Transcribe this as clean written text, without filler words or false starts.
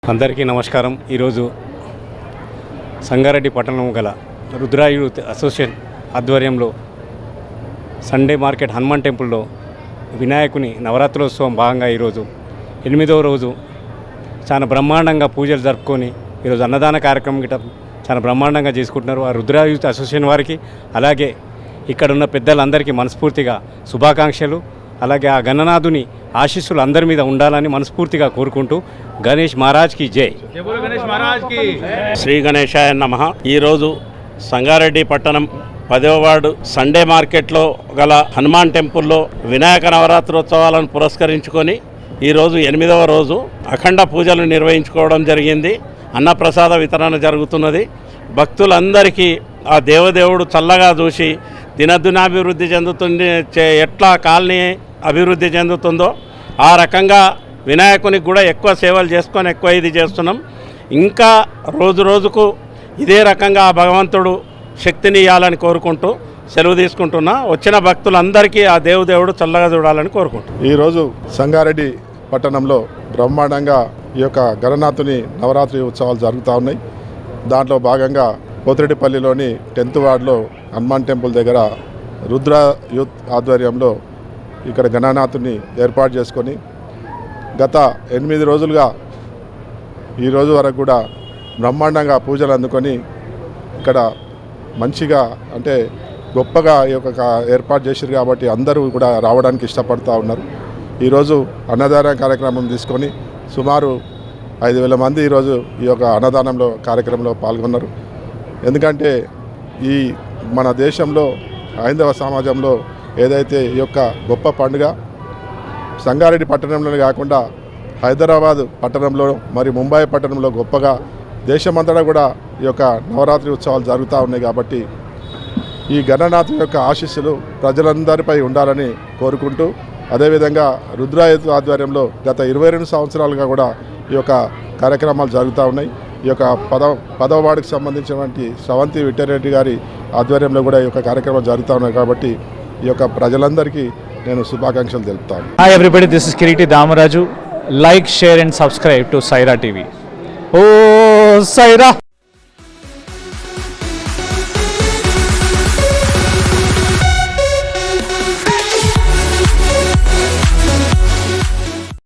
అందరికీ నమస్కారం. ఈరోజు సంగారెడ్డి పట్టణం గల రుద్ర యూత్ అసోసియేషన్ ఆధ్వర్యంలో సండే మార్కెట్ హనుమాన్ టెంపుల్లో వినాయకుని నవరాత్రోత్సవం భాగంగా ఈరోజు 8వ రోజు చాలా బ్రహ్మాండంగా పూజలు జరుపుకొని ఈరోజు అన్నదాన కార్యక్రమం గిట్ట చాలా బ్రహ్మాండంగా చేసుకుంటున్నారు. ఆ రుద్ర యూత్ అసోసియేషన్ వారికి అలాగే ఇక్కడున్న పెద్దలందరికీ మనస్ఫూర్తిగా శుభాకాంక్షలు. అలాగే ఆ గణనాథుని ఆశీస్సులు అందరి మీద ఉండాలని మనస్ఫూర్తిగా కోరుకుంటూ గణేష్ మహారాజ్కి జై. శ్రీ గణేశాయ నమః. ఈరోజు సంగారెడ్డి పట్టణం 10వ వార్డు సండే మార్కెట్లో గల హనుమాన్ టెంపుల్లో వినాయక నవరాత్రోత్సవాలను పురస్కరించుకొని ఈరోజు 8వ రోజు అఖండ పూజలు నిర్వహించుకోవడం జరిగింది. అన్నప్రసాద వితరణ జరుగుతున్నది. భక్తులందరికీ ఆ దేవదేవుడు చల్లగా చూసి దినదినాభివృద్ధి చెందుతుంది. ఎట్లా కాలనీ అభివృద్ధి చెందుతుందో ఆ రకంగా వినాయకునికి కూడా ఎక్కువ సేవలు చేసుకొని ఎక్కువ ఇది చేస్తున్నాం. ఇంకా రోజు రోజుకు ఇదే రకంగా ఆ భగవంతుడు శక్తిని ఇవ్వాలని కోరుకుంటూ సెలవు తీసుకుంటున్నా. వచ్చిన భక్తులందరికీ ఆ దేవుడు చల్లగా చూడాలని కోరుకుంటున్నాం. ఈరోజు సంగారెడ్డి పట్టణంలో బ్రహ్మాండంగా ఈ యొక్క గణనాథుని నవరాత్రి ఉత్సవాలు జరుగుతూ ఉన్నాయి. దాంట్లో భాగంగా పోతిరెడ్డిపల్లిలోని 10th వార్డులో హనుమాన్ టెంపుల్ దగ్గర రుద్ర యూత్ ఆధ్వర్యంలో ఇక్కడ గణనాథుని ఏర్పాటు చేసుకొని గత 8 రోజులుగా ఈరోజు వరకు కూడా బ్రహ్మాండంగా పూజలు అందుకొని ఇక్కడ మంచిగా అంటే గొప్పగా ఈ యొక్క ఏర్పాటు చేశారు కాబట్టి అందరూ కూడా రావడానికి ఇష్టపడుతూ ఉన్నారు. ఈరోజు అన్నదాన కార్యక్రమం తీసుకొని సుమారు 5,000 మంది ఈరోజు ఈ యొక్క అన్నదానంలో కార్యక్రమంలో పాల్గొన్నారు. ఎందుకంటే ఈ మన దేశంలో హైందవ సమాజంలో ఏదైతే ఈ యొక్క గొప్ప పండుగ సంగారెడ్డి పట్టణంలోనే కాకుండా హైదరాబాద్ పట్టణంలో మరి ముంబై పట్టణంలో గొప్పగా దేశమంతటా కూడా ఈ యొక్క నవరాత్రి ఉత్సవాలు జరుగుతూ ఉన్నాయి. కాబట్టి ఈ గణనాథ్ యొక్క ఆశీస్సులు ప్రజలందరిపై ఉండాలని కోరుకుంటూ అదేవిధంగా రుద్ర యూత్ ఆధ్వర్యంలో గత 22 సంవత్సరాలుగా కూడా ఈ యొక్క కార్యక్రమాలు జరుగుతూ ఉన్నాయి. ఈ యొక్క 10వ వార్డుకి సంబంధించినటువంటి శ్రవంతి విఠలరెడ్డి గారి ఆధ్వర్యంలో కూడా ఈ యొక్క కార్యక్రమాలు జరుగుతూ ఉన్నాయి. కాబట్టి ఈ యొక్క ప్రజలందరికీ నేను శుభాకాంక్షలు తెలుపుతాను. Hi everybody, this is Kiriti Damaraju. Like, share and subscribe to Saira TV. ఓ సైరా.